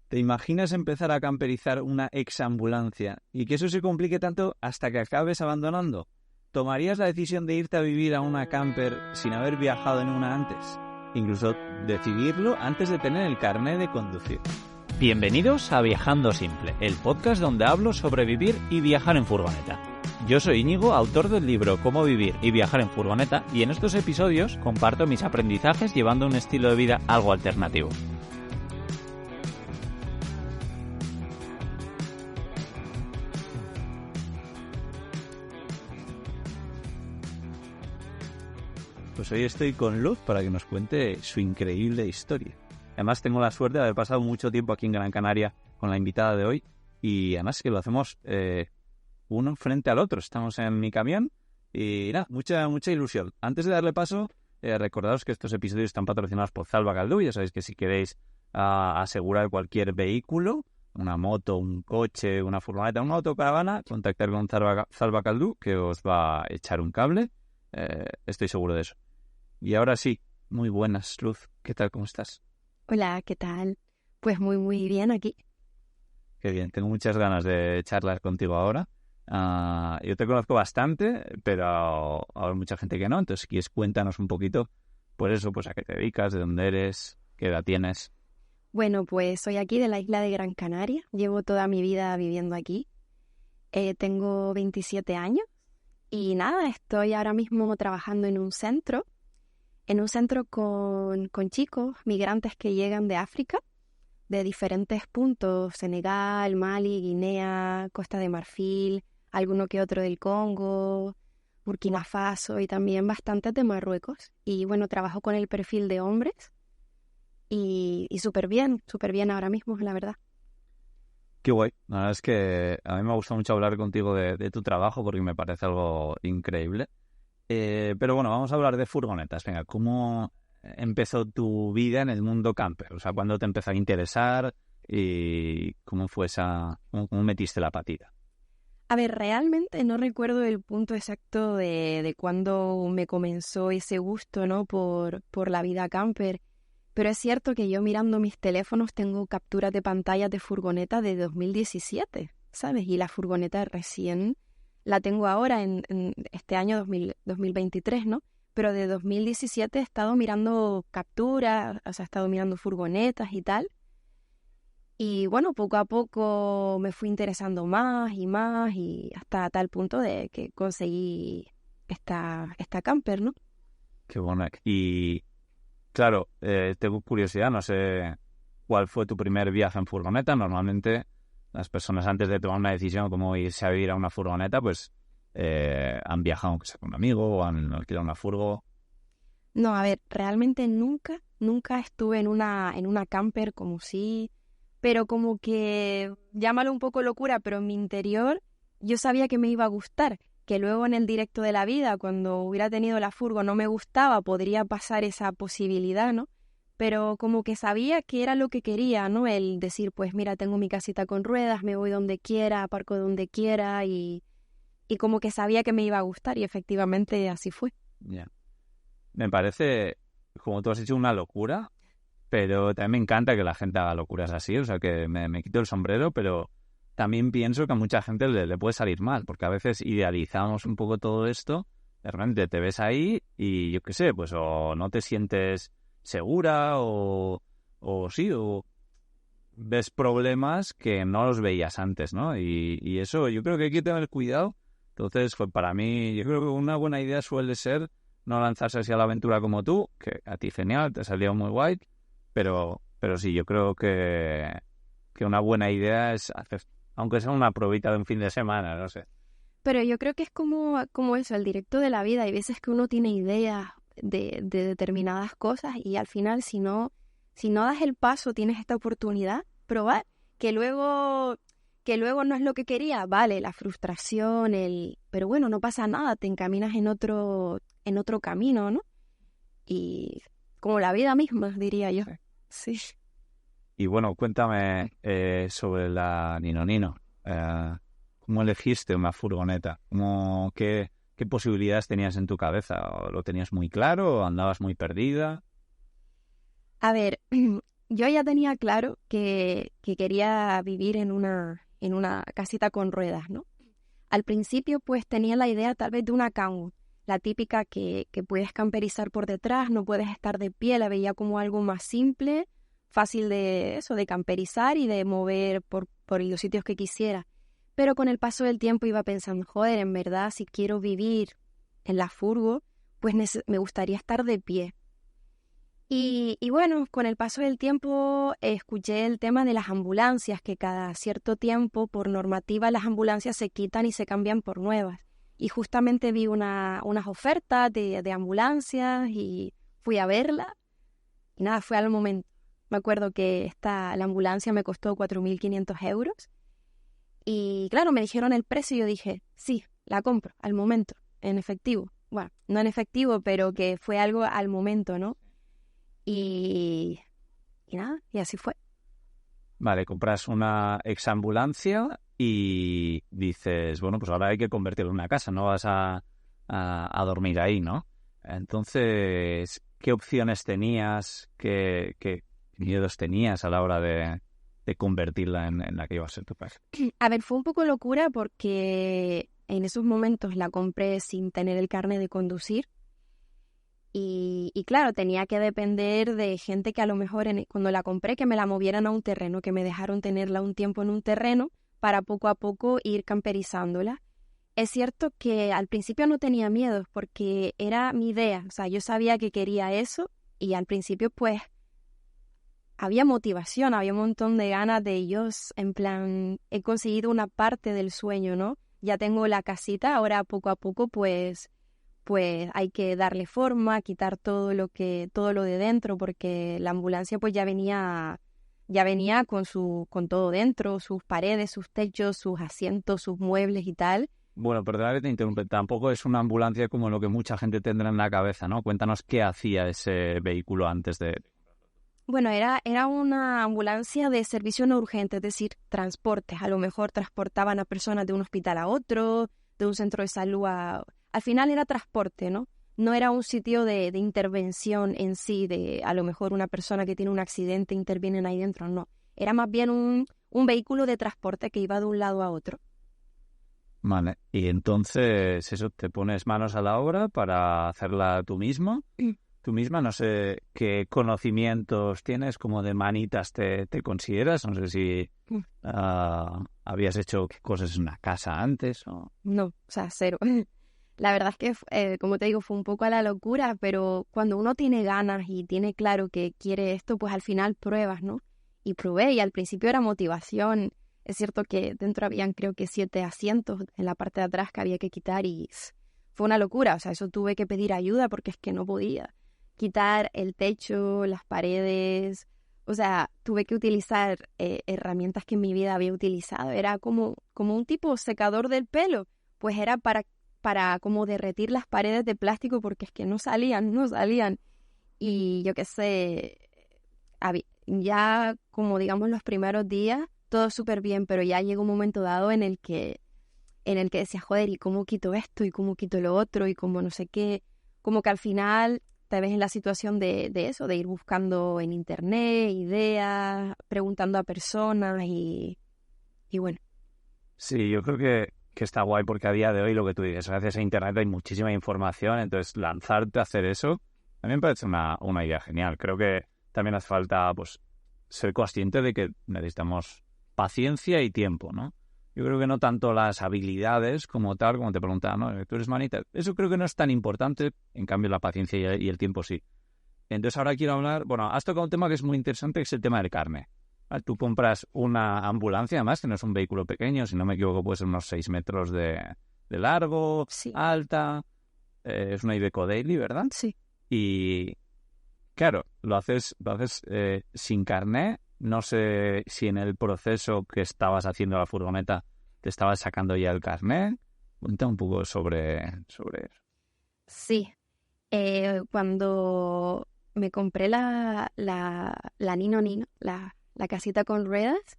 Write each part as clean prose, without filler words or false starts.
¿Te imaginas empezar a camperizar una exambulancia y que eso se complique tanto hasta que acabes abandonando? ¿Tomarías la decisión de irte a vivir a una camper sin haber viajado en una antes? Incluso decidirlo antes de tener el carné de conducir. Bienvenidos a Viajando Simple, el podcast donde hablo sobre vivir y viajar en furgoneta. Yo soy Íñigo, autor del libro Cómo vivir y viajar en furgoneta, y en estos episodios comparto mis aprendizajes llevando un estilo de vida algo alternativo. Pues hoy estoy con Luz para que nos cuente su increíble historia. Además tengo la suerte de haber pasado mucho tiempo aquí en Gran Canaria con la invitada de hoy y además que lo hacemos uno frente al otro. Estamos en mi camión y nada, mucha ilusión. Antes de darle paso, recordaros que estos episodios están patrocinados por Salva Caldú. Ya sabéis que si queréis asegurar cualquier vehículo, una moto, un coche, una furgoneta, una autocaravana, contactar con Salva Caldú que os va a echar un cable. Estoy seguro de eso. Y ahora sí, muy buenas, Luz. ¿Qué tal? ¿Cómo estás? Hola, ¿qué tal? Pues muy bien aquí. Qué bien, tengo muchas ganas de charlar contigo ahora. Yo te conozco bastante, pero hay mucha gente que no. Entonces, si quieres, cuéntanos un poquito, pues eso, pues a qué te dedicas, de dónde eres, qué edad tienes. Bueno, pues soy aquí de la isla de Gran Canaria. Llevo toda mi vida viviendo aquí. Tengo 27 años y nada, estoy ahora mismo trabajando en un centro con chicos migrantes que llegan de África, de diferentes puntos: Senegal, Mali, Guinea, Costa de Marfil, alguno que otro del Congo, Burkina Faso y también bastantes de Marruecos. Y bueno, trabajo con el perfil de hombres y súper bien ahora mismo, la verdad. Qué guay. La verdad es que a mí me gusta mucho hablar contigo de tu trabajo porque me parece algo increíble. Pero bueno, vamos a hablar de furgonetas. Venga, ¿cómo empezó tu vida en el mundo camper? O sea, ¿cuándo te empezó a interesar y cómo fue cómo metiste la patita? A ver, realmente no recuerdo el punto exacto de cuándo me comenzó ese gusto, ¿no? por la vida camper. Pero es cierto que yo mirando mis teléfonos tengo capturas de pantallas de furgoneta de 2017, ¿sabes? Y la furgoneta recién la tengo ahora en este año 2023, ¿no? Pero de 2017 he estado mirando capturas, o sea, he estado mirando furgonetas y tal. Y bueno, poco a poco me fui interesando más y hasta tal punto de que conseguí esta camper, ¿no? Qué bueno. Y claro, tengo curiosidad, no sé cuál fue tu primer viaje en furgoneta. Normalmente las personas antes de tomar una decisión como irse a vivir a una furgoneta, pues han viajado aunque sea con un amigo o han alquilado una furgo. No, a ver, realmente nunca estuve en una camper como sí, pero como que, llámalo un poco locura, pero en mi interior yo sabía que me iba a gustar, que luego en el directo de la vida, cuando hubiera tenido la furgo no me gustaba, podría pasar esa posibilidad, ¿no? Pero como que sabía que era lo que quería, ¿no? El decir, pues mira, tengo mi casita con ruedas, me voy donde quiera, aparco donde quiera y como que sabía que me iba a gustar y efectivamente así fue. Ya. Me parece, como tú has dicho, una locura, pero también me encanta que la gente haga locuras así, o sea que me quito el sombrero, pero también pienso que a mucha gente le puede salir mal, porque a veces idealizamos un poco todo esto, de repente te ves ahí y yo qué sé, pues o no te sientes segura o sí, o ves problemas que no los veías antes, ¿no? Y eso yo creo que hay que tener cuidado. Entonces, pues para mí, yo creo que una buena idea suele ser no lanzarse así a la aventura como tú, que a ti genial, te salió muy guay, pero sí, yo creo que una buena idea es hacer, aunque sea una probita de un fin de semana, no sé. Pero yo creo que es como eso, el directo de la vida. Hay veces que uno tiene ideas de determinadas cosas y al final si no das el paso, tienes esta oportunidad, probar, que luego no es lo que quería, vale, la frustración, pero bueno, no pasa nada, te encaminas en otro camino, ¿no? Y como la vida misma, diría yo. Sí. Y bueno, cuéntame sobre la Nino Nino. ¿Cómo elegiste una furgoneta? ¿Qué posibilidades tenías en tu cabeza? ¿Lo tenías muy claro o andabas muy perdida? A ver, yo ya tenía claro que quería vivir en una casita con ruedas, ¿no? Al principio, pues, tenía la idea tal vez de una cango, la típica que puedes camperizar por detrás, no puedes estar de pie, la veía como algo más simple, fácil de camperizar y de mover por los sitios que quisiera. Pero con el paso del tiempo iba pensando, joder, en verdad, si quiero vivir en la furgo, pues me gustaría estar de pie. Y bueno, con el paso del tiempo escuché el tema de las ambulancias, que cada cierto tiempo, por normativa, las ambulancias se quitan y se cambian por nuevas. Y justamente vi unas ofertas de ambulancias y fui a verla y nada, fue al momento. Me acuerdo que la ambulancia me costó 4.500 euros y claro, me dijeron el precio y yo dije, sí, la compro al momento, en efectivo. Bueno, no en efectivo, pero que fue algo al momento, ¿no? Y nada, y así fue. Vale, compras una exambulancia y dices, bueno, pues ahora hay que convertirlo en una casa, no vas a dormir ahí, ¿no? Entonces, ¿qué opciones tenías, qué miedos tenías a la hora de convertirla en la que iba a ser tu casa? A ver, fue un poco locura porque en esos momentos la compré sin tener el carnet de conducir. Y claro, tenía que depender de gente que a lo mejor cuando la compré que me la movieran a un terreno, que me dejaron tenerla un tiempo en un terreno para poco a poco ir camperizándola. Es cierto que al principio no tenía miedo porque era mi idea, o sea, yo sabía que quería eso y al principio pues había motivación, había un montón de ganas de ellos, en plan, he conseguido una parte del sueño, ¿no? Ya tengo la casita, ahora poco a poco pues hay que darle forma, quitar todo lo de dentro, porque la ambulancia pues ya venía con todo dentro, sus paredes, sus techos, sus asientos, sus muebles y tal. Bueno, perdona que te interrumpe, tampoco es una ambulancia como lo que mucha gente tendrá en la cabeza, ¿no? Cuéntanos qué hacía ese vehículo antes de... Bueno, era una ambulancia de servicio no urgente, es decir, transportes. A lo mejor transportaban a personas de un hospital a otro, de un centro de salud a... Al final era transporte, ¿no? No era un sitio de intervención en sí, de a lo mejor una persona que tiene un accidente intervienen ahí dentro, no. Era más bien un vehículo de transporte que iba de un lado a otro. Vale, y entonces eso, te pones manos a la obra para hacerla tú mismo. Tú misma, no sé qué conocimientos tienes, como de manitas te consideras, no sé si habías hecho cosas en una casa antes o... No, o sea, cero. La verdad es que, como te digo, fue un poco a la locura, pero cuando uno tiene ganas y tiene claro que quiere esto, pues al final pruebas, ¿no? Y probé, y al principio era motivación. Es cierto que dentro habían creo que 7 asientos en la parte de atrás que había que quitar y fue una locura. O sea, eso tuve que pedir ayuda porque es que no podía quitar el techo, las paredes. O sea, tuve que utilizar herramientas que en mi vida había utilizado. Era como un tipo secador del pelo. Pues era para como derretir las paredes de plástico porque es que no salían. Y yo qué sé, ya como digamos los primeros días, todo súper bien, pero ya llegó un momento dado en el que decía, joder, ¿y cómo quito esto? ¿Y cómo quito lo otro? Y cómo no sé qué. Como que al final te ves en la situación de eso, de ir buscando en internet ideas, preguntando a personas y bueno. Sí, yo creo que está guay porque a día de hoy lo que tú dices, gracias a internet hay muchísima información, entonces lanzarte a hacer eso, a mí me parece una idea genial. Creo que también hace falta pues ser consciente de que necesitamos paciencia y tiempo, ¿no? Yo creo que no tanto las habilidades como tal, como te preguntaba, ¿no? ¿Tú eres manita? Eso creo que no es tan importante, en cambio la paciencia y el tiempo sí. Entonces ahora quiero hablar, bueno, has tocado un tema que es muy interesante, que es el tema del carne. Tú compras una ambulancia, además, que no es un vehículo pequeño, si no me equivoco puede ser unos 6 metros de largo, sí. Alta, es una Iveco Daily, ¿verdad? Sí. Y claro, lo haces sin carné. No sé si en el proceso que estabas haciendo la furgoneta te estabas sacando ya el carné. Cuenta un poco sobre eso. Sí. Cuando me compré la Nino, la casita con ruedas,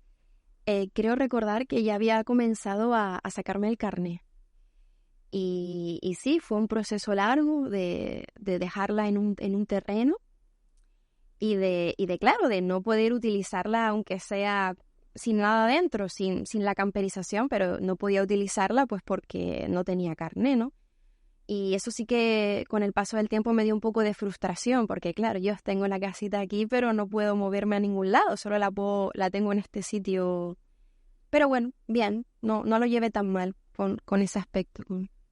creo recordar que ya había comenzado a sacarme el carné. Y sí, fue un proceso largo de dejarla en un terreno. claro, de no poder utilizarla aunque sea sin nada dentro, sin la camperización, pero no podía utilizarla pues porque no tenía carné, ¿no? Y eso sí que con el paso del tiempo me dio un poco de frustración, porque claro, yo tengo la casita aquí, pero no puedo moverme a ningún lado, solo la tengo en este sitio. Pero bueno, bien, no lo llevé tan mal con ese aspecto.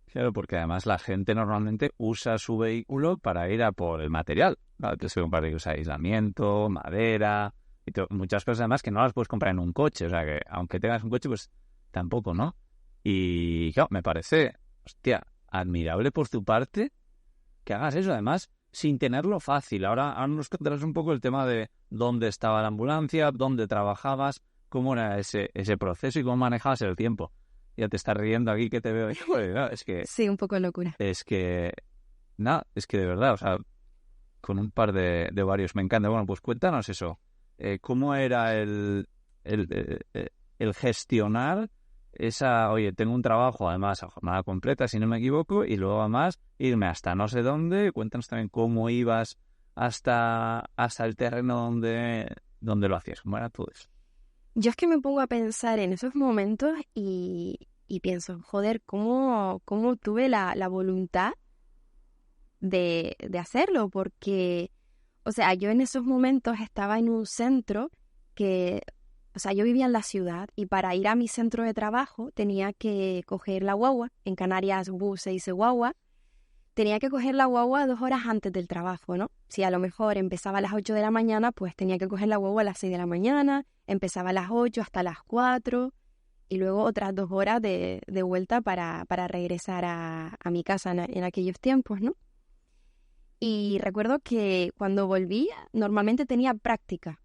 Claro, porque además la gente normalmente usa su vehículo para ir a por el material. Claro, te suelen comprar aislamiento, madera y muchas cosas además que no las puedes comprar en un coche. O sea que aunque tengas un coche, pues tampoco, ¿no? Y claro, me parece, hostia, admirable por tu parte que hagas eso, además, sin tenerlo fácil. Ahora nos contarás un poco el tema de dónde estaba la ambulancia, dónde trabajabas, cómo era ese proceso y cómo manejabas el tiempo. Ya te estás riendo aquí que te veo. Joder, no, es que... Sí, un poco locura. Es que... Nada, es que de verdad, o sea, con un par de varios me encanta. Bueno, pues cuéntanos eso. ¿Cómo era el gestionar esa... Oye, tengo un trabajo, además, a jornada completa, si no me equivoco, y luego además irme hasta no sé dónde. Cuéntanos también cómo ibas hasta el terreno donde lo hacías. ¿Cómo era todo eso? Yo es que me pongo a pensar en esos momentos y pienso, joder, ¿cómo tuve la voluntad de hacerlo? Porque, o sea, yo en esos momentos estaba en un centro que, o sea, yo vivía en la ciudad y para ir a mi centro de trabajo tenía que coger la guagua. En Canarias bus se dice guagua. Tenía que coger la guagua 2 horas antes del trabajo, ¿no? Si a lo mejor empezaba a las 8 de la mañana, pues tenía que coger la guagua a las 6 de la mañana, empezaba a las 8 hasta las 4 y luego otras 2 horas de vuelta para regresar a mi casa en aquellos tiempos, ¿no? Y recuerdo que cuando volví, normalmente tenía práctica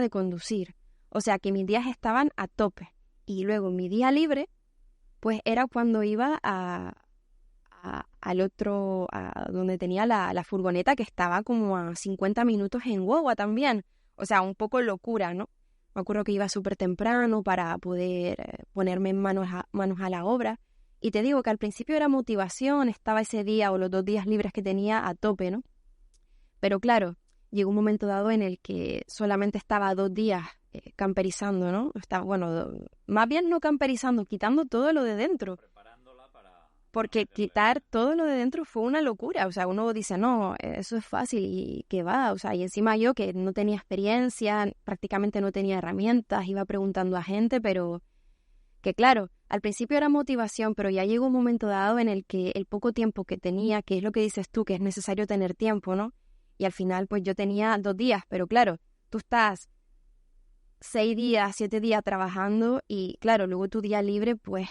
de conducir, o sea que mis días estaban a tope. Y luego mi día libre, pues era cuando iba al otro, donde tenía la furgoneta que estaba como a 50 minutos en guagua también. O sea, un poco locura, ¿no? Me acuerdo que iba súper temprano para poder ponerme manos a la obra. Y te digo que al principio era motivación, estaba ese día o los 2 días libres que tenía a tope, ¿no? Pero claro, llegó un momento dado en el que solamente estaba 2 días camperizando, ¿no? Estaba, bueno, más bien no camperizando, quitando todo lo de dentro. Porque quitar todo lo de dentro fue una locura. O sea, uno dice, no, eso es fácil y que va. O sea, y encima yo que no tenía experiencia, prácticamente no tenía herramientas, iba preguntando a gente, pero que claro, al principio era motivación, pero ya llegó un momento dado en el que el poco tiempo que tenía, que es lo que dices tú, que es necesario tener tiempo, ¿no? Y al final, pues yo tenía 2 días, pero claro, tú estás 6 días, 7 días trabajando y claro, luego tu día libre, pues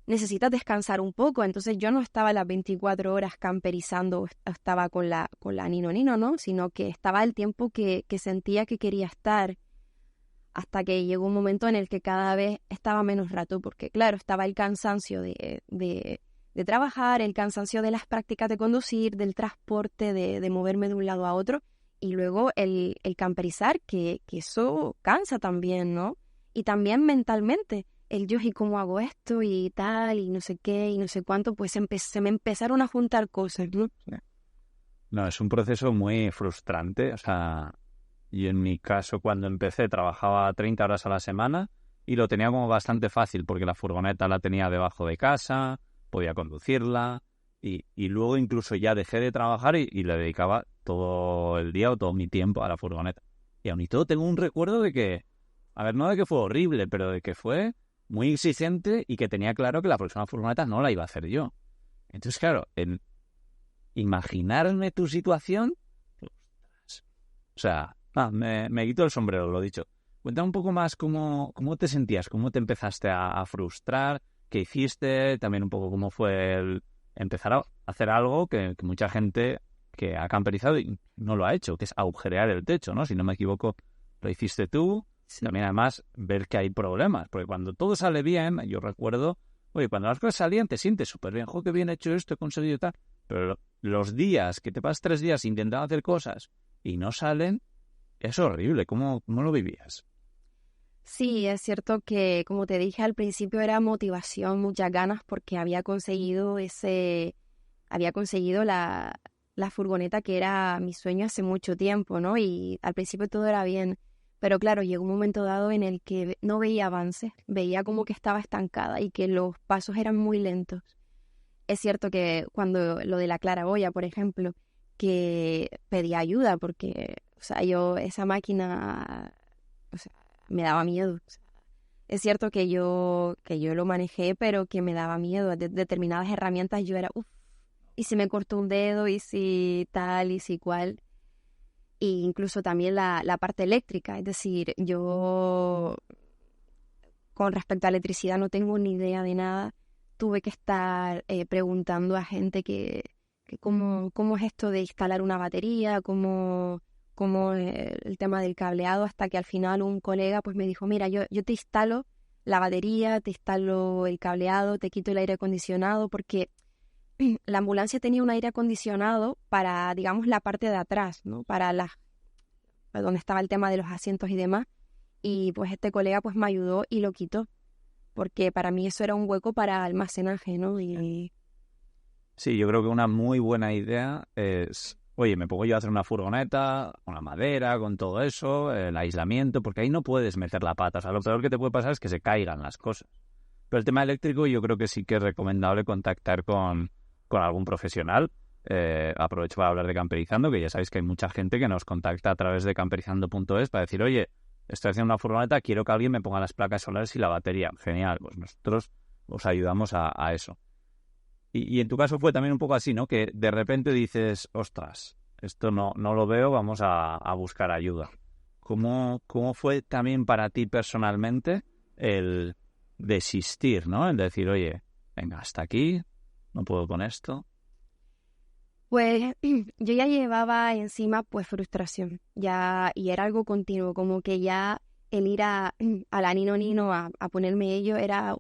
necesitas descansar un poco. Entonces yo no estaba las 24 horas camperizando, estaba con la Nino, ¿no? Sino que estaba el tiempo que sentía que quería estar, hasta que llegó un momento en el que cada vez estaba menos rato, porque claro, estaba el cansancio de trabajar, el cansancio de las prácticas de conducir, del transporte, de moverme de un lado a otro, y luego el camperizar, que eso cansa también, ¿no? Y también mentalmente, el yo, ¿y cómo hago esto? Y tal, y no sé qué, y no sé cuánto, pues se me empezaron a juntar cosas, ¿no? No, es un proceso muy frustrante. O sea, yo en mi caso cuando empecé trabajaba 30 horas a la semana y lo tenía como bastante fácil porque la furgoneta la tenía debajo de casa, podía conducirla y luego incluso ya dejé de trabajar y le dedicaba todo el día o todo mi tiempo a la furgoneta. Y aún y todo tengo un recuerdo de que, a ver, no de que fue horrible, pero de que fue muy exigente y que tenía claro que la próxima furgoneta no la iba a hacer yo. Entonces, claro, en imaginarme tu situación, ostras, o sea, me quito el sombrero, lo dicho. Cuéntame un poco más cómo te sentías, cómo te empezaste a frustrar, qué hiciste, también un poco cómo fue el empezar a hacer algo que mucha gente que ha camperizado y no lo ha hecho, que es agujerear el techo, ¿no? Si no me equivoco, lo hiciste tú. Sí. También además ver que hay problemas, porque cuando todo sale bien, yo recuerdo, oye, cuando las cosas salían te sientes súper bien, jo, qué bien he hecho esto, he conseguido tal, pero los días que te pasas 3 días intentando hacer cosas y no salen, es horrible. ¿Cómo lo vivías? Sí, es cierto que, como te dije al principio, era motivación, muchas ganas, porque había conseguido la la furgoneta que era mi sueño hace mucho tiempo, ¿no? Y al principio todo era bien. Pero claro, llegó un momento dado en el que no veía avances, veía como que estaba estancada y que los pasos eran muy lentos. Es cierto que cuando lo de la claraboya, por ejemplo, que pedía ayuda porque, o sea, esa máquina, o sea, me daba miedo. O sea, es cierto que yo lo manejé, pero que me daba miedo. Determinadas herramientas yo era, y si me cortó un dedo, y si tal, y si cual. E incluso también la parte eléctrica, es decir, yo con respecto a electricidad no tengo ni idea de nada. Tuve que estar preguntando a gente que cómo es esto de instalar una batería, cómo el tema del cableado, hasta que al final un colega pues me dijo, mira, yo te instalo la batería, te instalo el cableado, te quito el aire acondicionado, porque la ambulancia tenía un aire acondicionado para, digamos, la parte de atrás, ¿no? Para donde estaba el tema de los asientos y demás. Y pues este colega pues me ayudó y lo quitó, porque para mí eso era un hueco para almacenaje, ¿no? Sí, yo creo que una muy buena idea es, oye, me pongo yo a hacer una furgoneta, una madera, con todo eso, el aislamiento, porque ahí no puedes meter la pata. O sea, lo peor que te puede pasar es que se caigan las cosas. Pero el tema eléctrico yo creo que sí que es recomendable contactar con algún profesional. Aprovecho para hablar de Camperizando, que ya sabéis que hay mucha gente que nos contacta a través de camperizando.es para decir, oye, estoy haciendo una furgoneta, quiero que alguien me ponga las placas solares y la batería. Genial, pues nosotros os ayudamos a eso. Y en tu caso fue también un poco así, ¿no? Que de repente dices, ostras, esto no lo veo, vamos a buscar ayuda. ¿Cómo fue también para ti personalmente el desistir, ¿no? El decir, oye, venga, hasta aquí, no puedo con esto? Pues yo ya llevaba encima pues frustración, ya, y era algo continuo, como que ya el ir a la Nino a ponerme ello era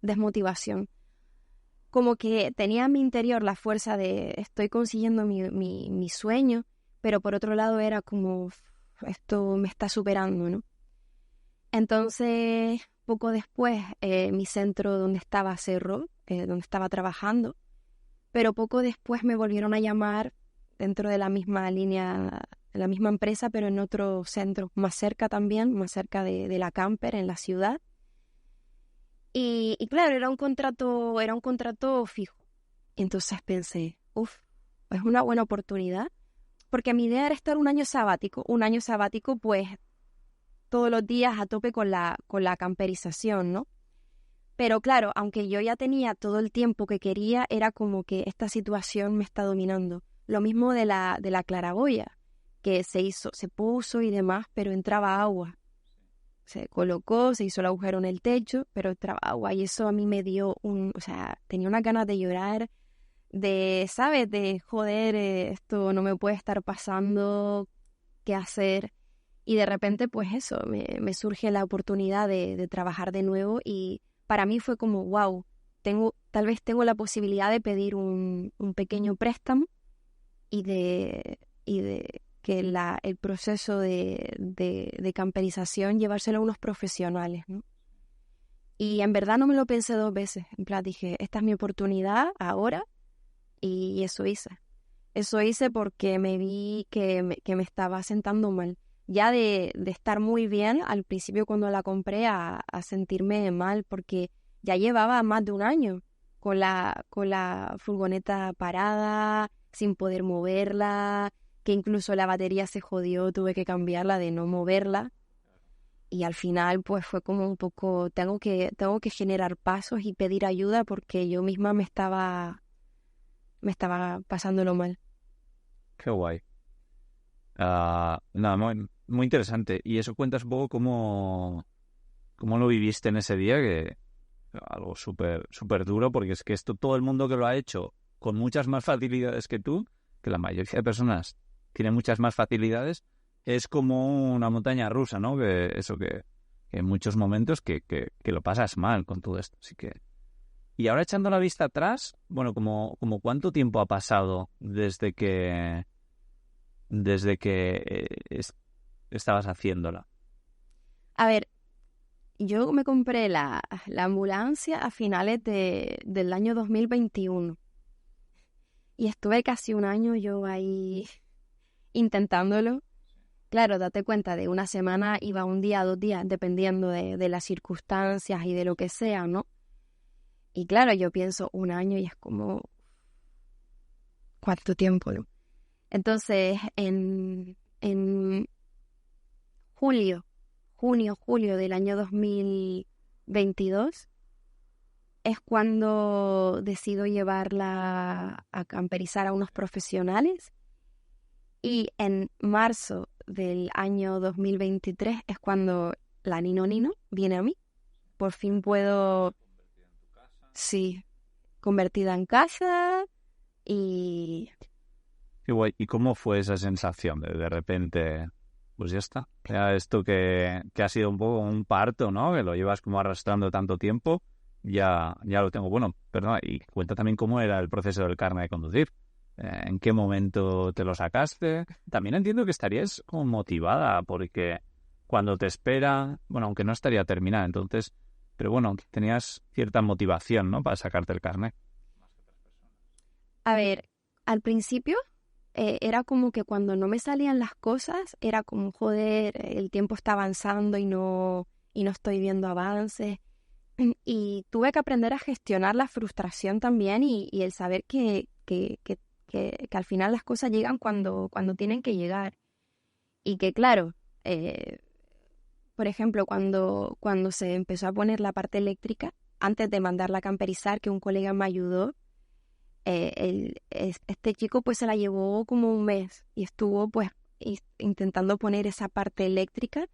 desmotivación. Como que tenía en mi interior la fuerza de estoy consiguiendo mi sueño, pero por otro lado era como esto me está superando, ¿no? Entonces, poco después, mi centro donde estaba cerró, donde estaba trabajando, pero poco después me volvieron a llamar dentro de la misma línea, de la misma empresa, pero en otro centro, más cerca también, más cerca de la Camper, en la ciudad. Y claro, era un contrato fijo. Y entonces pensé, es una buena oportunidad, porque mi idea era estar un año sabático pues todos los días a tope con la camperización, ¿no? Pero claro, aunque yo ya tenía todo el tiempo que quería, era como que esta situación me está dominando. Lo mismo de la claraboya, que se puso y demás, pero entraba agua. Se colocó, se hizo el agujero en el techo, pero entraba agua y eso a mí me dio o sea, tenía unas ganas de llorar, ¿sabes? De joder, esto no me puede estar pasando, ¿qué hacer? Y de repente, pues eso, me surge la oportunidad de trabajar de nuevo y para mí fue como, wow, tal vez tengo la posibilidad de pedir un pequeño préstamo y de que el proceso de camperización llevárselo a unos profesionales, ¿no? Y en verdad no me lo pensé 2 veces. En plan, dije, esta es mi oportunidad ahora y eso hice. Eso hice porque me vi que me estaba sentando mal. Ya de estar muy bien al principio cuando la compré a sentirme mal porque ya llevaba más de un año con la furgoneta parada, sin poder moverla, que incluso la batería se jodió, tuve que cambiarla de no moverla. Y al final pues fue como un poco, tengo que generar pasos y pedir ayuda porque yo misma me estaba pasándolo mal. Qué guay. Nada, muy interesante. Y eso cuentas un poco cómo lo viviste en ese día, que algo súper súper duro, porque es que esto todo el mundo que lo ha hecho con muchas más facilidades que tú, que la mayoría de personas tiene muchas más facilidades, es como una montaña rusa, ¿no? Que en muchos momentos que lo pasas mal con todo esto. Así que... Y ahora echando la vista atrás, bueno, como ¿cuánto tiempo ha pasado desde que estabas haciéndola? A ver, yo me compré la ambulancia a finales del año 2021. Y estuve casi un año yo ahí intentándolo. Claro, date cuenta, de una semana iba un día, 2 días, dependiendo de las circunstancias y de lo que sea, ¿no? Y claro, yo pienso un año y es como, ¿cuánto tiempo, no? Entonces, en julio del año 2022, es cuando decido llevarla a camperizar a unos profesionales. Y en marzo del año 2023 es cuando la Nino viene a mí. Por fin puedo, sí, convertida en casa y... Qué guay. ¿Y cómo fue esa sensación de repente, pues ya está? Ya esto que ha sido un poco un parto, ¿no? Que lo llevas como arrastrando tanto tiempo, ya lo tengo. Bueno, perdona, y cuenta también cómo era el proceso del carnet de conducir. ¿En qué momento te lo sacaste? También entiendo que estarías como motivada porque cuando te espera, bueno, aunque no estaría terminada, entonces, pero bueno, tenías cierta motivación, ¿no? Para sacarte el carnet. A ver, al principio era como que cuando no me salían las cosas, era como, joder, el tiempo está avanzando y no estoy viendo avances. Y tuve que aprender a gestionar la frustración también y el saber que al final las cosas llegan cuando tienen que llegar. Y que claro, por ejemplo, cuando se empezó a poner la parte eléctrica, antes de mandarla a camperizar, que un colega me ayudó, este chico pues se la llevó como un mes y estuvo pues intentando poner esa parte eléctrica,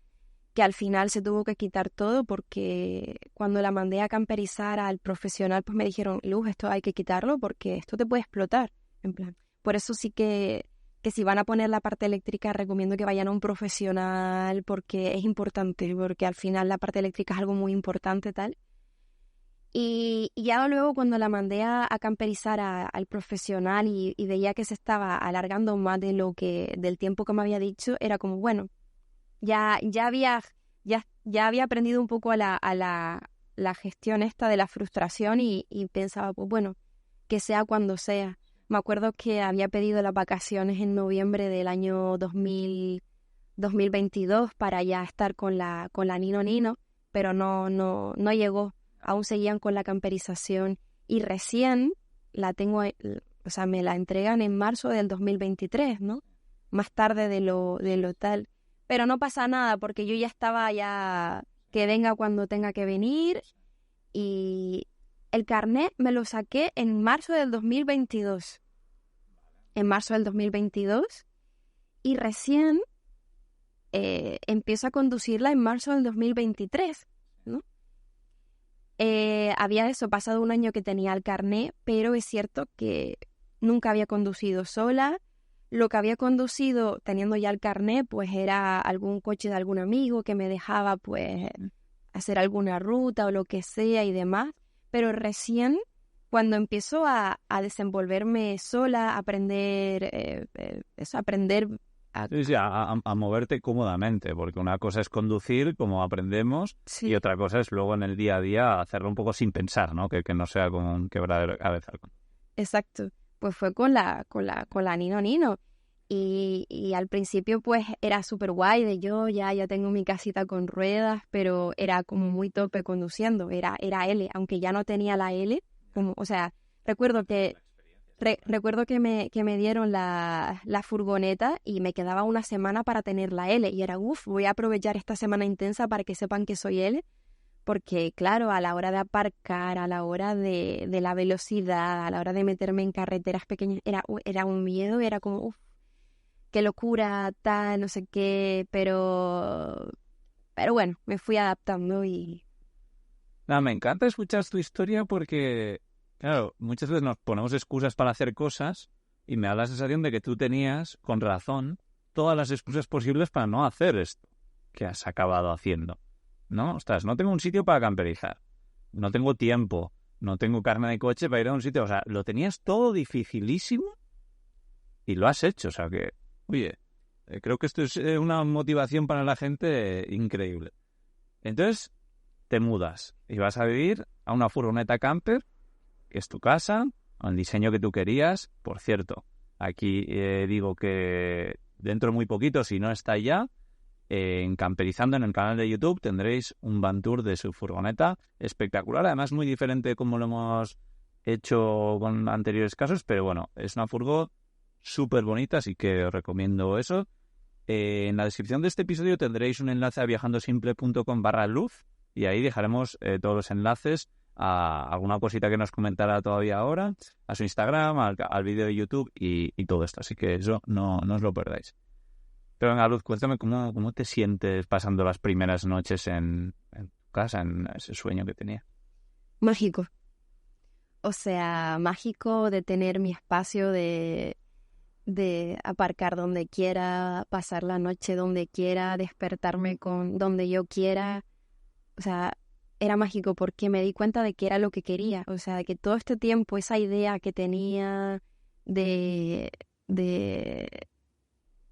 que al final se tuvo que quitar todo porque cuando la mandé a camperizar al profesional pues me dijeron, Luz, esto hay que quitarlo porque esto te puede explotar. En plan, por eso sí que si van a poner la parte eléctrica recomiendo que vayan a un profesional porque es importante, porque al final la parte eléctrica es algo muy importante tal. Y ya luego cuando la mandé a camperizar al profesional y veía que se estaba alargando más del tiempo que me había dicho, era como, bueno, ya había aprendido un poco a la gestión esta de la frustración y pensaba, pues bueno, que sea cuando sea. Me acuerdo que había pedido las vacaciones en noviembre del año 2022 para ya estar con la Nino, pero no llegó. Aún seguían con la camperización y recién la tengo, o sea, me la entregan en marzo del 2023, ¿no? Más tarde de lo tal. Pero no pasa nada porque yo ya estaba que venga cuando tenga que venir y el carnet me lo saqué en marzo del 2022. En marzo del 2022 y recién empiezo a conducirla en marzo del 2023, ¿no? Había pasado un año que tenía el carnet, pero es cierto que nunca había conducido sola. Lo que había conducido teniendo ya el carnet, pues era algún coche de algún amigo que me dejaba pues hacer alguna ruta o lo que sea y demás. Pero recién, cuando empiezo a desenvolverme sola, a aprender aprender Sí, a moverte cómodamente, porque una cosa es conducir, como aprendemos, sí. Y otra cosa es luego en el día a día hacerlo un poco sin pensar, ¿no? Que no sea como un quebradero de cabeza. Exacto. Pues fue con la Nino. Y al principio pues era súper guay de yo ya tengo mi casita con ruedas, pero era como muy torpe conduciendo, era L, aunque ya no tenía la L, como, o sea, recuerdo que me dieron la furgoneta y me quedaba una semana para tener la L y era, voy a aprovechar esta semana intensa para que sepan que soy L, porque claro, a la hora de aparcar, a la hora de la velocidad, a la hora de meterme en carreteras pequeñas, era un miedo, era como, qué locura, tal, no sé qué, pero bueno, me fui adaptando y... Nada, me encanta escuchar tu historia porque, claro, muchas veces nos ponemos excusas para hacer cosas y me da la sensación de que tú tenías, con razón, todas las excusas posibles para no hacer esto que has acabado haciendo, ¿no? Ostras, no tengo un sitio para camperizar, no tengo tiempo, no tengo carne de coche para ir a un sitio, o sea, lo tenías todo dificilísimo y lo has hecho, o sea que, oye, creo que esto es una motivación para la gente increíble. Entonces, te mudas y vas a vivir a una furgoneta camper, que es tu casa, al diseño que tú querías. Por cierto, aquí digo que dentro de muy poquito, si no está ya, en Camperizando, en el canal de YouTube, tendréis un van tour de su furgoneta espectacular, además muy diferente de como lo hemos hecho con anteriores casos, pero bueno, es una furgo súper bonita, así que os recomiendo eso. En la descripción de este episodio tendréis un enlace a viajandosimple.com/luz y ahí dejaremos todos los enlaces a alguna cosita que nos comentara todavía ahora, a su Instagram, al vídeo de YouTube y todo esto, así que eso no os lo perdáis. Pero venga, Luz, cuéntame cómo te sientes pasando las primeras noches en tu casa, en ese sueño que tenía. Mágico. O sea, mágico de tener mi espacio, de aparcar donde quiera, pasar la noche donde quiera, despertarme con donde yo quiera. O sea, era mágico porque me di cuenta de que era lo que quería. O sea, de que todo este tiempo esa idea que tenía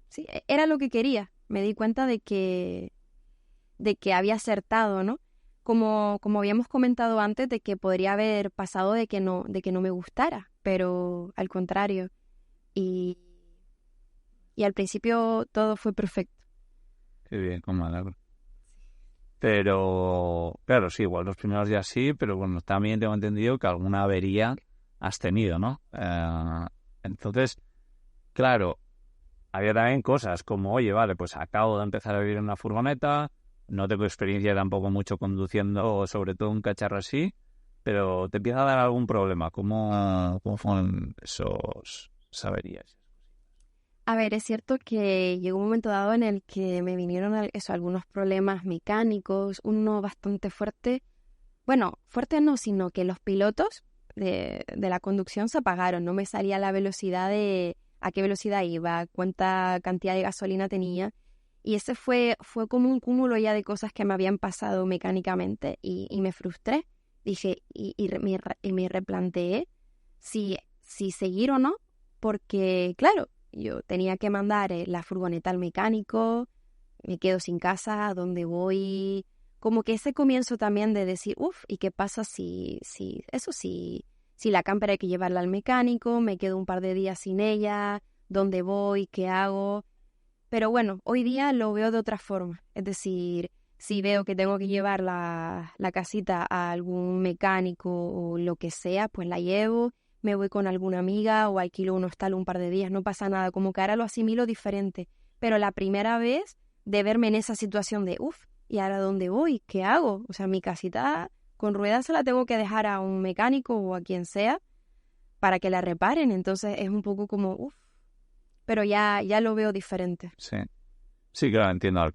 sí, era lo que quería. Me di cuenta de que había acertado, ¿no? Como habíamos comentado antes, de que podría haber pasado de que no me gustara, pero al contrario. Y al principio todo fue perfecto. Qué bien, cómo me alegro. Pero, claro, sí, igual los primeros días sí, pero bueno, también tengo entendido que alguna avería has tenido, ¿no? Entonces, claro, había también cosas como, oye, vale, pues acabo de empezar a vivir en una furgoneta, no tengo experiencia tampoco mucho conduciendo, sobre todo un cacharro así, pero te empieza a dar algún problema. ¿Cómo fueron esas averías? A ver, es cierto que llegó un momento dado en el que me vinieron algunos problemas mecánicos, uno bastante fuerte. Bueno, fuerte no, sino que los pilotos de la conducción se apagaron. No me salía la velocidad a qué velocidad iba, cuánta cantidad de gasolina tenía. Y ese fue como un cúmulo ya de cosas que me habían pasado mecánicamente y me frustré. Dije, me replanteé si seguir o no, porque claro, yo tenía que mandar la furgoneta al mecánico, me quedo sin casa, ¿a dónde voy? Como que ese comienzo también de decir, ¿y qué pasa si la camper hay que llevarla al mecánico, me quedo un par de días sin ella, ¿dónde voy? ¿Qué hago? Pero bueno, hoy día lo veo de otra forma. Es decir, si veo que tengo que llevar la casita a algún mecánico o lo que sea, pues la llevo, me voy con alguna amiga o alquilo un hostal un par de días, no pasa nada. Como que ahora lo asimilo diferente. Pero la primera vez de verme en esa situación de, ¿y ahora dónde voy? ¿Qué hago? O sea, mi casita con ruedas se la tengo que dejar a un mecánico o a quien sea para que la reparen. Entonces es un poco como, pero ya lo veo diferente. Sí, claro, entiendo. Al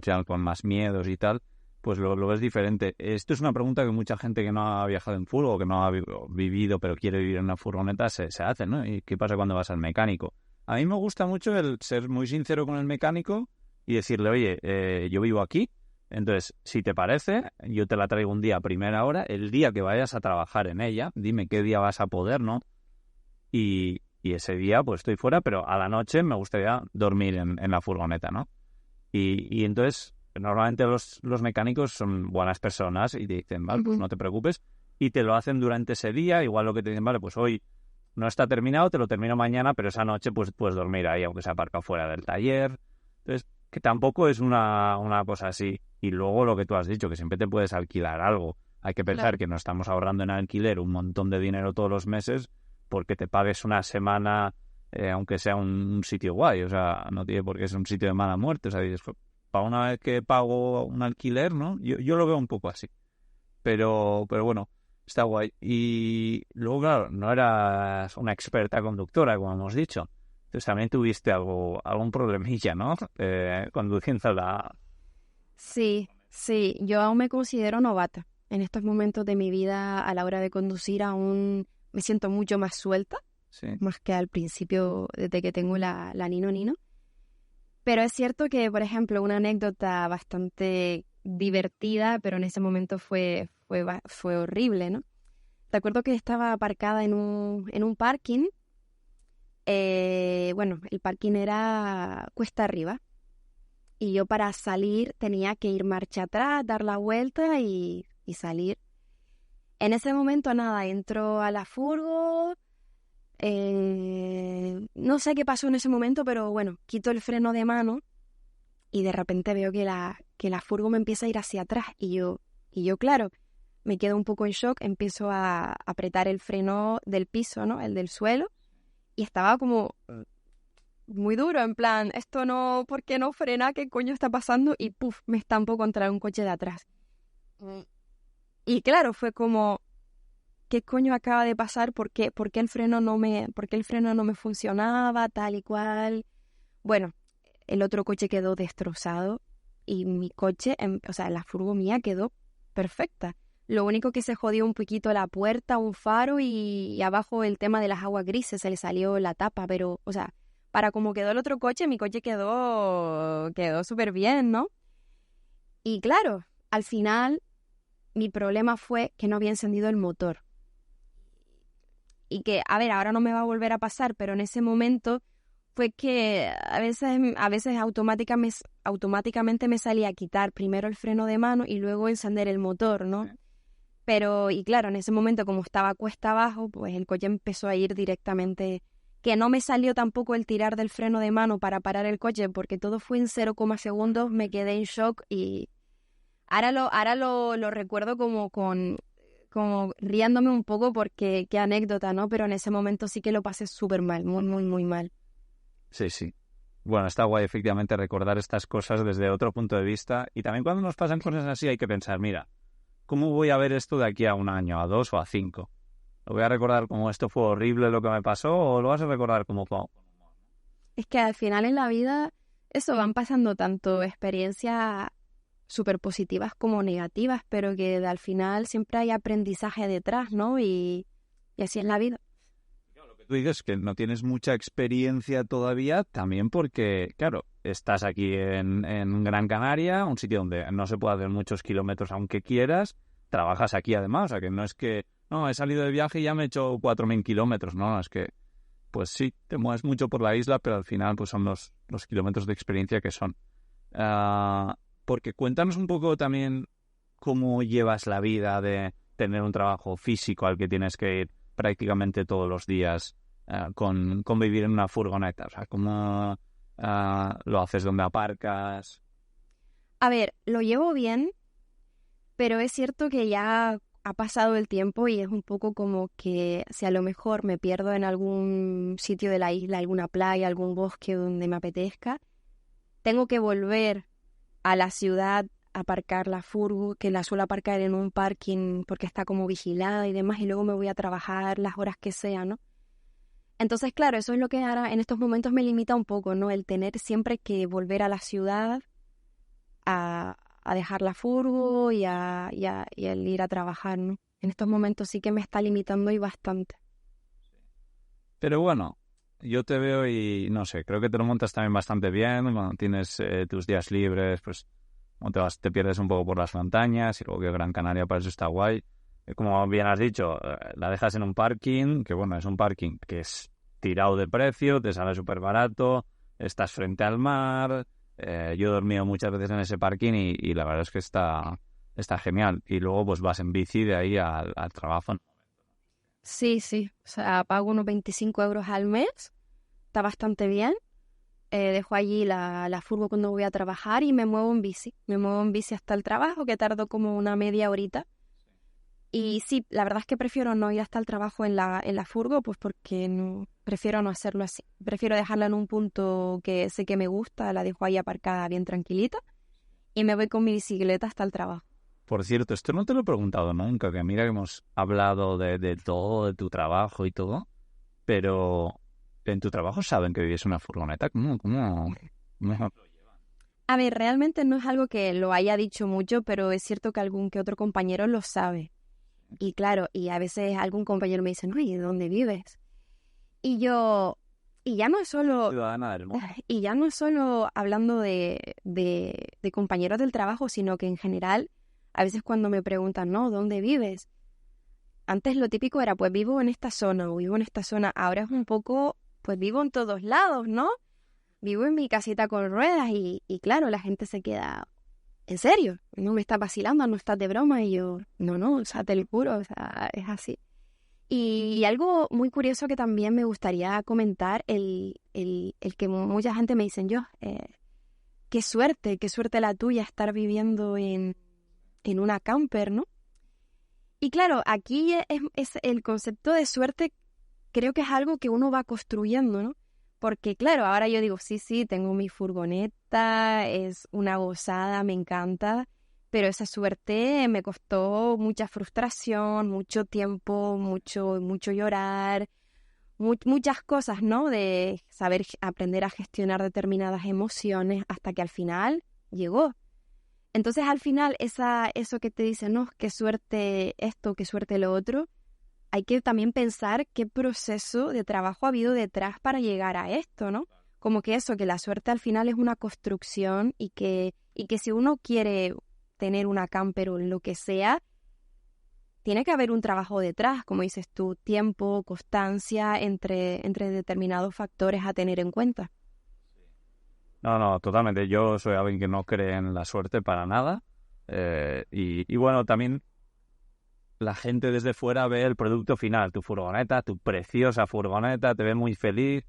final con más miedos y tal, pues lo ves diferente. Esto es una pregunta que mucha gente que no ha viajado en furgo o que no ha vivido pero quiere vivir en una furgoneta se hace, ¿no? ¿Y qué pasa cuando vas al mecánico? A mí me gusta mucho el ser muy sincero con el mecánico y decirle, oye, yo vivo aquí, entonces, si te parece, yo te la traigo un día a primera hora, el día que vayas a trabajar en ella, dime qué día vas a poder, ¿no? Y ese día, pues estoy fuera, pero a la noche me gustaría dormir en la furgoneta, ¿no? Y entonces, normalmente los mecánicos son buenas personas y te dicen, vale, pues no te preocupes, y te lo hacen durante ese día, igual lo que te dicen, vale, pues hoy no está terminado, te lo termino mañana, pero esa noche pues puedes dormir ahí, aunque se aparca fuera del taller. Entonces, que tampoco es una cosa así. Y luego lo que tú has dicho, que siempre te puedes alquilar algo. Hay que pensar que no estamos ahorrando en alquiler un montón de dinero todos los meses porque te pagues una semana, aunque sea un sitio guay. O sea, no tiene por qué ser un sitio de mala muerte. O sea, dices, para una vez que pago un alquiler, ¿no? Yo lo veo un poco así. Pero bueno, está guay. Y luego, claro, no eras una experta conductora, como hemos dicho. Entonces también tuviste algún problemilla, ¿no? Conduciendo la... Sí, yo aún me considero novata. En estos momentos de mi vida, a la hora de conducir, aún me siento mucho más suelta, más que al principio, desde que tengo la Nino. Pero es cierto que, por ejemplo, una anécdota bastante divertida, pero en ese momento fue horrible, ¿no? Recuerdo que estaba aparcada en un parking. Bueno, el parking era cuesta arriba. Y yo para salir tenía que ir marcha atrás, dar la vuelta y salir. En ese momento, nada, entro a la furgo, no sé qué pasó en ese momento, pero bueno, quito el freno de mano y de repente veo que la furgo me empieza a ir hacia atrás y yo, claro, me quedo un poco en shock, empiezo a apretar el freno del piso, ¿no? El del suelo, y estaba como muy duro, en plan, esto no, ¿por qué no frena? ¿Qué coño está pasando? Y puf, me estampo contra un coche de atrás. Y claro, fue como, ¿qué coño acaba de pasar? ¿Por qué el freno no me funcionaba, tal y cual? Bueno, el otro coche quedó destrozado y mi coche, o sea, la furgo mía quedó perfecta. Lo único que se jodió un poquito la puerta, un faro y abajo el tema de las aguas grises, se le salió la tapa, pero, o sea, para como quedó el otro coche, mi coche quedó súper bien, ¿no? Y claro, al final mi problema fue que no había encendido el motor. Y que, a ver, ahora no me va a volver a pasar, pero en ese momento fue que a veces automáticamente me salía a quitar primero el freno de mano y luego encender el motor, ¿no? Pero, y claro, en ese momento como estaba cuesta abajo, pues el coche empezó a ir directamente, que no me salió tampoco el tirar del freno de mano para parar el coche, porque todo fue en 0, segundos, me quedé en shock y ahora lo recuerdo como riéndome un poco porque qué anécdota, ¿no? Pero en ese momento sí que lo pasé súper mal, muy, muy, muy mal. Sí, sí. Bueno, está guay efectivamente recordar estas cosas desde otro punto de vista y también cuando nos pasan cosas así hay que pensar, mira, ¿cómo voy a ver esto de aquí a 1 año, a 2 o a 5? ¿Lo voy a recordar como esto fue horrible lo que me pasó o lo vas a recordar como... Es que al final en la vida eso van pasando tanto experiencias súper positivas como negativas, pero que al final siempre hay aprendizaje detrás, ¿no? Y así es la vida. Lo que tú dices que no tienes mucha experiencia todavía, también porque, claro, estás aquí en Gran Canaria, un sitio donde no se puede hacer muchos kilómetros aunque quieras, trabajas aquí además, o sea que no es que, no, he salido de viaje y ya me he hecho 4.000 kilómetros, no, es que, pues sí, te mueves mucho por la isla, pero al final pues son los kilómetros de experiencia que son. Porque cuéntanos un poco también cómo llevas la vida de tener un trabajo físico al que tienes que ir prácticamente todos los días con vivir en una furgoneta. O sea, ¿cómo lo haces? ¿Dónde aparcas? A ver, lo llevo bien, pero es cierto que ya ha pasado el tiempo y es un poco como que si a lo mejor me pierdo en algún sitio de la isla, alguna playa, algún bosque donde me apetezca, tengo que volver a la ciudad a aparcar la furgo, que la suelo aparcar en un parking porque está como vigilada y demás, y luego me voy a trabajar las horas que sea, ¿no? Entonces, claro, eso es lo que ahora en estos momentos me limita un poco, ¿no? El tener siempre que volver a la ciudad a dejar la furgo y el ir a trabajar, ¿no? En estos momentos sí que me está limitando y bastante. Pero bueno, yo te veo y no sé, creo que te lo montas también bastante bien. Cuando tienes tus días libres, pues te pierdes un poco por las montañas y luego que Gran Canaria para eso está guay. Como bien has dicho, la dejas en un parking, que bueno, es un parking que es tirado de precio, te sale súper barato, estás frente al mar. Yo he dormido muchas veces en ese parking y la verdad es que está genial. Y luego pues vas en bici de ahí al trabajo. Sí, o sea, pago unos 25 euros al mes, está bastante bien. Dejo allí la furgo cuando voy a trabajar y me muevo en bici. Me muevo en bici hasta el trabajo, que tardo como una media horita. Y sí, la verdad es que prefiero no ir hasta el trabajo en la furgo, pues porque prefiero no hacerlo así. Prefiero dejarla en un punto que sé que me gusta, la dejo ahí aparcada bien tranquilita y me voy con mi bicicleta hasta el trabajo. Por cierto, esto no te lo he preguntado nunca, que mira que hemos hablado de todo, de tu trabajo y todo, pero ¿en tu trabajo saben que vives en una furgoneta? ¿Cómo? A ver, realmente no es algo que lo haya dicho mucho, pero es cierto que algún que otro compañero lo sabe. Y claro, y a veces algún compañero me dice, no, ¿y dónde vives? Y ya no es solo... Ciudadana del mundo. Y ya no es solo hablando de compañeros del trabajo, sino que en general, a veces cuando me preguntan, no, ¿dónde vives? Antes lo típico era, pues vivo en esta zona o vivo en esta zona. Ahora es un poco, pues vivo en todos lados, ¿no? Vivo en mi casita con ruedas y claro, la gente se queda, ¿en serio? ¿No me estás vacilando? ¿No estás de broma? Y yo, no, o sea, te lo juro, o sea, es así. Y algo muy curioso que también me gustaría comentar, el que mucha gente me dicen, qué suerte la tuya estar viviendo en una camper, ¿no? Y claro, aquí es el concepto de suerte, creo que es algo que uno va construyendo, ¿no? Porque claro, ahora yo digo, sí, tengo mi furgoneta, es una gozada, me encanta, pero esa suerte me costó mucha frustración, mucho tiempo, mucho llorar, muchas cosas, ¿no? De saber aprender a gestionar determinadas emociones hasta que al final llegó. Entonces al final eso que te dicen, no, qué suerte esto, qué suerte lo otro, hay que también pensar qué proceso de trabajo ha habido detrás para llegar a esto, ¿no? Como que que la suerte al final es una construcción y que si uno quiere tener una camper o lo que sea, tiene que haber un trabajo detrás, como dices tú, tiempo, constancia, entre determinados factores a tener en cuenta. No, totalmente. Yo soy alguien que no cree en la suerte para nada. Y bueno, también la gente desde fuera ve el producto final, tu furgoneta, tu preciosa furgoneta, te ve muy feliz.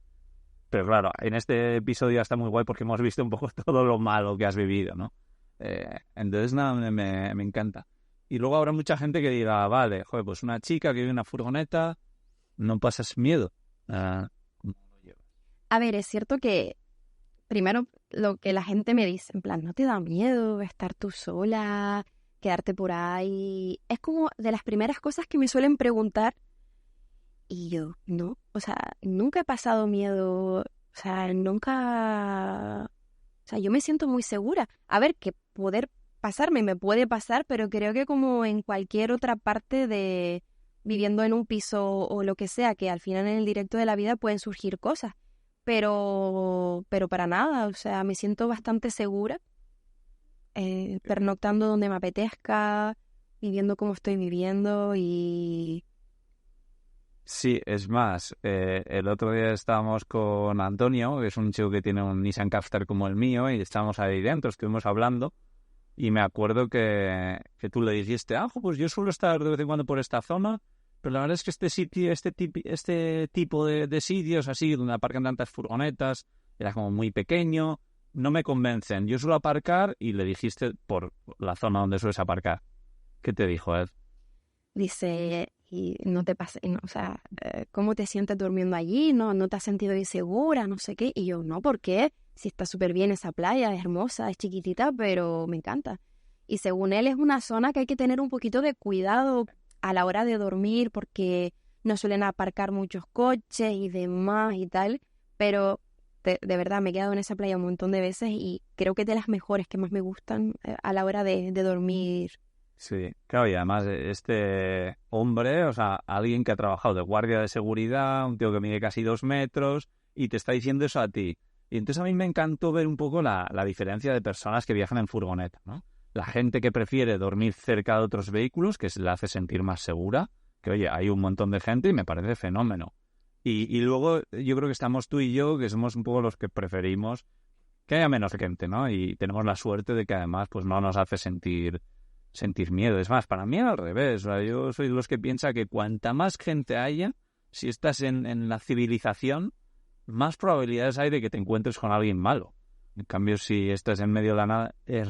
Pero claro, en este episodio está muy guay porque hemos visto un poco todo lo malo que has vivido, ¿no? Entonces, nada, me encanta. Y luego habrá mucha gente que diga, vale, joder, pues una chica que vive en una furgoneta, no pasas miedo. ¿Cómo lo llevas? A ver, es cierto que primero lo que la gente me dice, en plan, ¿no te da miedo estar tú sola, quedarte por ahí? Es como de las primeras cosas que me suelen preguntar y yo, no, o sea, nunca he pasado miedo, o sea, nunca, o sea, yo me siento muy segura. A ver, que poder pasarme me puede pasar, pero creo que como en cualquier otra parte de viviendo en un piso o lo que sea, que al final en el directo de la vida pueden surgir cosas. Pero para nada, o sea, me siento bastante segura, pernoctando donde me apetezca, viviendo como estoy viviendo y... Sí, es más, el otro día estábamos con Antonio, que es un chico que tiene un Nissan Qashqai como el mío, y estábamos ahí dentro, estuvimos hablando, y me acuerdo que tú le dijiste, pues yo suelo estar de vez en cuando por esta zona, pero la verdad es que este sitio, este tipo de sitios así, donde aparcan tantas furgonetas, era como muy pequeño, no me convencen. Yo suelo aparcar, y le dijiste por la zona donde sueles aparcar. ¿Qué te dijo él? Dice, y no te pasa, o sea, ¿cómo te sientes durmiendo allí? ¿No te has sentido insegura? No sé qué. Y yo, no, ¿por qué? Si está súper bien esa playa, es hermosa, es chiquitita, pero me encanta. Y según él es una zona que hay que tener un poquito de cuidado a la hora de dormir porque no suelen aparcar muchos coches y demás y tal, pero de verdad me he quedado en esa playa un montón de veces y creo que es de las mejores que más me gustan a la hora de dormir. Sí, claro, y además este hombre, o sea, alguien que ha trabajado de guardia de seguridad, un tío que mide casi 2 metros, y te está diciendo eso a ti. Y entonces a mí me encantó ver un poco la diferencia de personas que viajan en furgoneta, ¿no? La gente que prefiere dormir cerca de otros vehículos, que se le hace sentir más segura, que oye, hay un montón de gente y me parece fenómeno. Y luego yo creo que estamos tú y yo, que somos un poco los que preferimos que haya menos gente, ¿no? Y tenemos la suerte de que además pues no nos hace sentir miedo. Es más, para mí al revés. O sea, yo soy de los que piensa que cuanta más gente haya, si estás en la civilización, más probabilidades hay de que te encuentres con alguien malo. En cambio, si estás en medio de la nada, es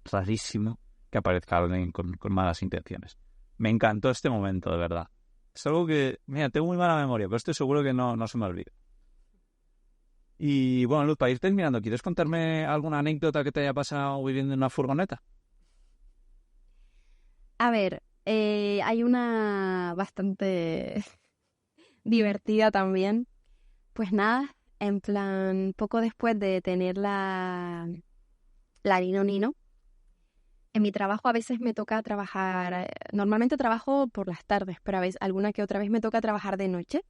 rarísimo que aparezca alguien con malas intenciones. Me encantó este momento, de verdad. Es algo que, mira, tengo muy mala memoria, pero estoy seguro que no se me olvida. Y bueno, Luz, para ir terminando, ¿quieres contarme alguna anécdota que te haya pasado viviendo en una furgoneta? A ver, hay una bastante divertida también. Pues nada, en plan, poco después de tener la Nino Nino, en mi trabajo a veces me toca trabajar, normalmente trabajo por las tardes, pero a veces, alguna que otra vez me toca trabajar de noche.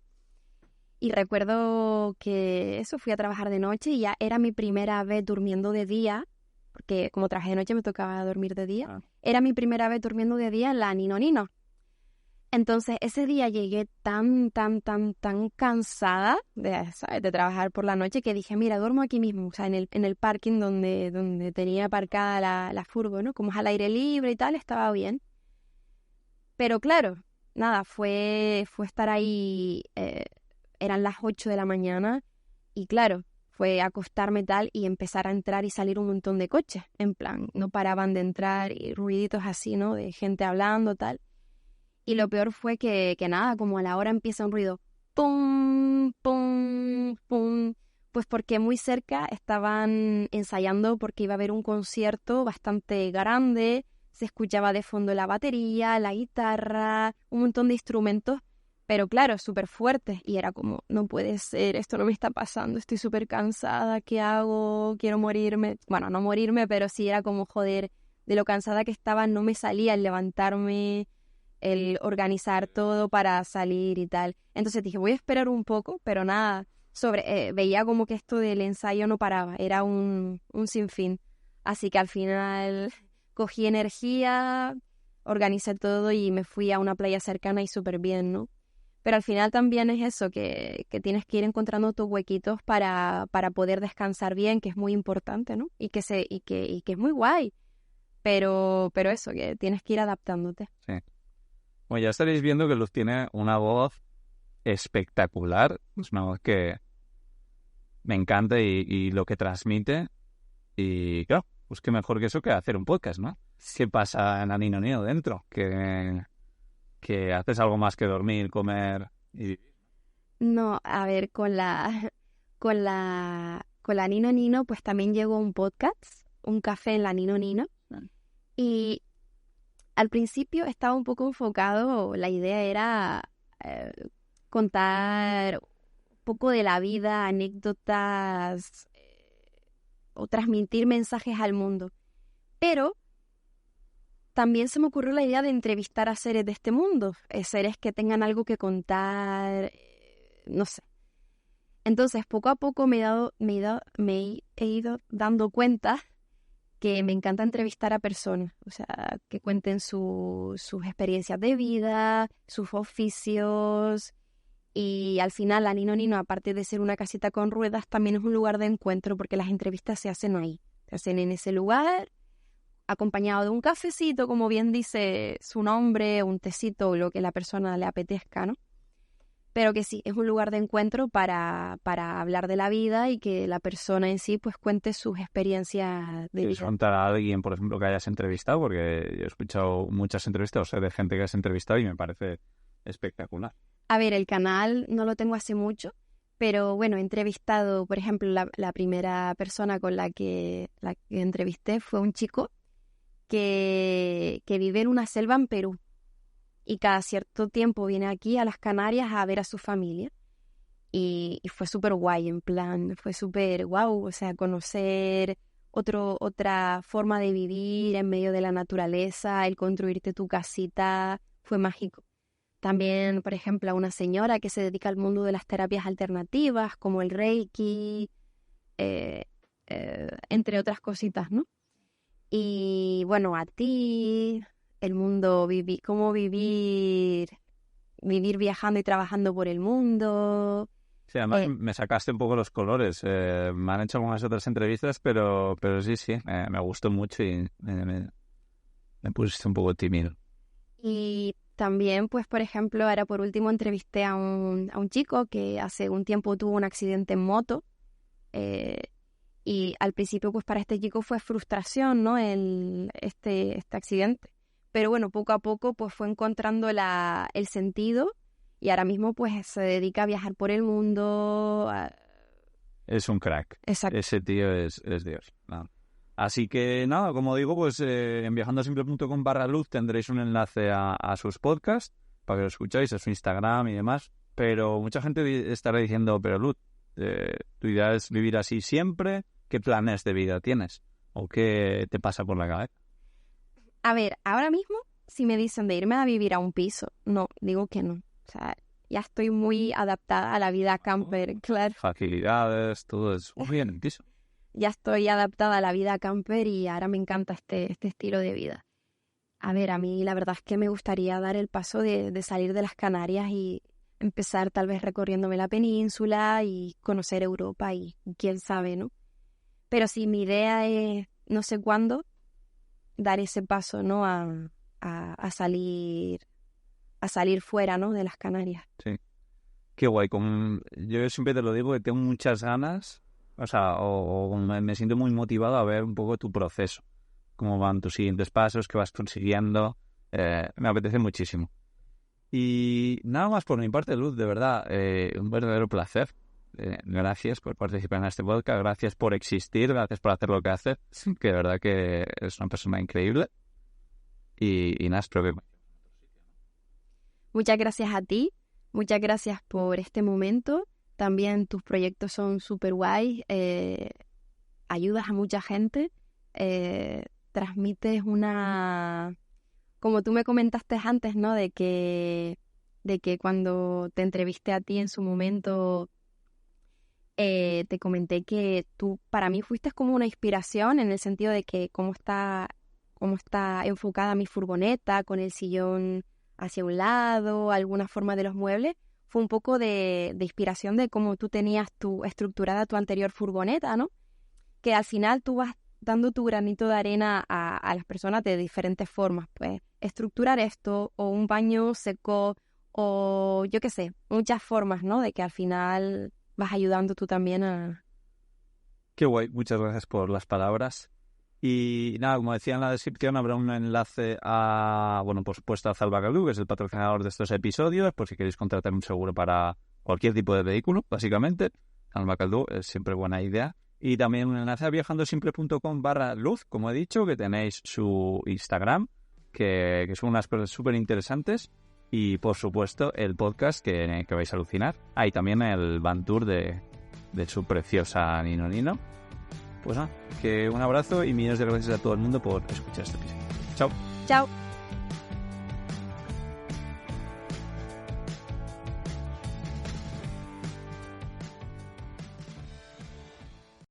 Y recuerdo que fui a trabajar de noche y ya era mi primera vez durmiendo de día, porque como trabajé de noche me tocaba dormir de día. Era mi primera vez durmiendo de día en la Nino Nino. Entonces, ese día llegué tan cansada ¿sabes? De trabajar por la noche que dije, mira, duermo aquí mismo, o sea, en el parking donde tenía aparcada la furgo, ¿no? Como es al aire libre y tal, estaba bien. Pero claro, nada, fue estar ahí, eran las 8 de la mañana y claro, fue acostarme tal y empezar a entrar y salir un montón de coches, en plan, no paraban de entrar y ruiditos así, ¿no? De gente hablando, tal. Y lo peor fue que nada, como a la hora empieza un ruido, pum, pum, pum, pues porque muy cerca estaban ensayando porque iba a haber un concierto bastante grande, se escuchaba de fondo la batería, la guitarra, un montón de instrumentos, pero claro, súper fuertes. Y era como, no puede ser, esto no me está pasando, estoy súper cansada, ¿qué hago? Quiero morirme. Bueno, no morirme, pero sí era como, joder, de lo cansada que estaba, no me salía el levantarme, el organizar todo para salir y tal. Entonces dije, voy a esperar un poco, pero nada, veía como que esto del ensayo no paraba, era un sinfín. Así que al final cogí energía, organicé todo y me fui a una playa cercana y súper bien, ¿no? Pero al final también es eso, que tienes que ir encontrando tus huequitos para poder descansar bien, que es muy importante, ¿no? Y que es muy guay. Pero eso, que tienes que ir adaptándote. Sí. Bueno, ya estaréis viendo que Luz tiene una voz espectacular. Es una voz que me encanta y lo que transmite. Y claro, pues qué mejor que eso que hacer un podcast, ¿no? ¿Qué pasa en Nino Nino dentro? Que haces algo más que dormir, comer y... No, a ver, con la Nino Nino, pues también llegó un podcast, un café en la Nino Nino. Y al principio estaba un poco enfocado, la idea era contar un poco de la vida, anécdotas, o transmitir mensajes al mundo. Pero también se me ocurrió la idea de entrevistar a seres de este mundo, seres que tengan algo que contar, no sé. Entonces, poco a poco me he ido dando cuenta que me encanta entrevistar a personas, o sea, que cuenten sus experiencias de vida, sus oficios, y al final la Nino Nino, aparte de ser una casita con ruedas, también es un lugar de encuentro porque las entrevistas se hacen ahí, se hacen en ese lugar, acompañado de un cafecito, como bien dice su nombre, un tecito o lo que la persona le apetezca, ¿no? Pero que sí, es un lugar de encuentro para hablar de la vida y que la persona en sí pues cuente sus experiencias de vida. Contar a alguien, por ejemplo, que hayas entrevistado, porque yo he escuchado muchas entrevistas, o sea, de gente que has entrevistado y me parece espectacular. A ver, el canal no lo tengo hace mucho, pero bueno, he entrevistado, por ejemplo, la primera persona con la que entrevisté fue un chico que vive en una selva en Perú. Y cada cierto tiempo viene aquí a las Canarias a ver a su familia. Y fue súper guay, en plan, fue súper guau, o sea, conocer otra forma de vivir en medio de la naturaleza, el construirte tu casita, fue mágico. También, por ejemplo, a una señora que se dedica al mundo de las terapias alternativas, como el Reiki, entre otras cositas, ¿no? Y bueno, a ti... el mundo, cómo vivir viajando y trabajando por el mundo. Sí, además me sacaste un poco los colores. Me han hecho algunas otras entrevistas, pero sí, me gustó mucho y me pusiste un poco tímido. Y también, pues, por ejemplo, ahora por último entrevisté a un chico que hace un tiempo tuvo un accidente en moto. Y al principio, pues, para este chico fue frustración, ¿no? Este accidente. Pero bueno, poco a poco pues fue encontrando el sentido y ahora mismo pues se dedica a viajar por el mundo. Es un crack. Exacto. Ese tío es Dios. No. Así que nada, como digo, pues en viajandosimple.com/Luz tendréis un enlace a sus podcasts para que lo escucháis, a su Instagram y demás. Pero mucha gente estará diciendo, pero Luz, ¿tu idea es vivir así siempre? ¿Qué planes de vida tienes? ¿O qué te pasa por la cabeza? A ver, ahora mismo, si me dicen de irme a vivir a un piso, no, digo que no. O sea, ya estoy muy adaptada a la vida camper, claro. Facilidades, todo es muy bien en piso. Ya estoy adaptada a la vida camper y ahora me encanta este estilo de vida. A ver, a mí la verdad es que me gustaría dar el paso de salir de las Canarias y empezar tal vez recorriéndome la península y conocer Europa y quién sabe, ¿no? Pero sí, mi idea es, no sé cuándo, dar ese paso, ¿no? A salir fuera, ¿no? De las Canarias. Sí. Qué guay. Yo siempre te lo digo que tengo muchas ganas, o sea, me siento muy motivado a ver un poco tu proceso, cómo van tus siguientes pasos, qué vas consiguiendo. Me apetece muchísimo. Y nada más por mi parte, Luz, de verdad, un verdadero placer. Gracias por participar en este podcast, gracias por existir, gracias por hacer lo que haces, que de verdad que eres una persona increíble. Y nada, espero que... Muchas gracias a ti, muchas gracias por este momento. También tus proyectos son súper guays, ayudas a mucha gente, transmites como tú me comentaste antes, ¿no? De que cuando te entrevisté a ti en su momento, te comenté que tú para mí fuiste como una inspiración en el sentido de que cómo está enfocada mi furgoneta con el sillón hacia un lado, alguna forma de los muebles, fue un poco de inspiración de cómo tú tenías estructurada tu anterior furgoneta, ¿no? Que al final tú vas dando tu granito de arena a las personas de diferentes formas, pues estructurar esto, o un baño seco, o yo qué sé, muchas formas, ¿no? De que al final vas ayudando tú también a... Qué guay, muchas gracias por las palabras. Y nada, como decía en la descripción, habrá un enlace a, bueno, por supuesto, a Zalbacalú, que es el patrocinador de estos episodios, por si queréis contratar un seguro para cualquier tipo de vehículo, básicamente. Zalbacalú es siempre buena idea. Y también un enlace a viajandosimple.com/Luz, como he dicho, que tenéis su Instagram, que son unas cosas súper interesantes. Y, por supuesto, el podcast que vais a alucinar. Hay también el van tour de su preciosa Nino. Pues nada, que un abrazo y millones de gracias a todo el mundo por escuchar este episodio. Chao. Chao.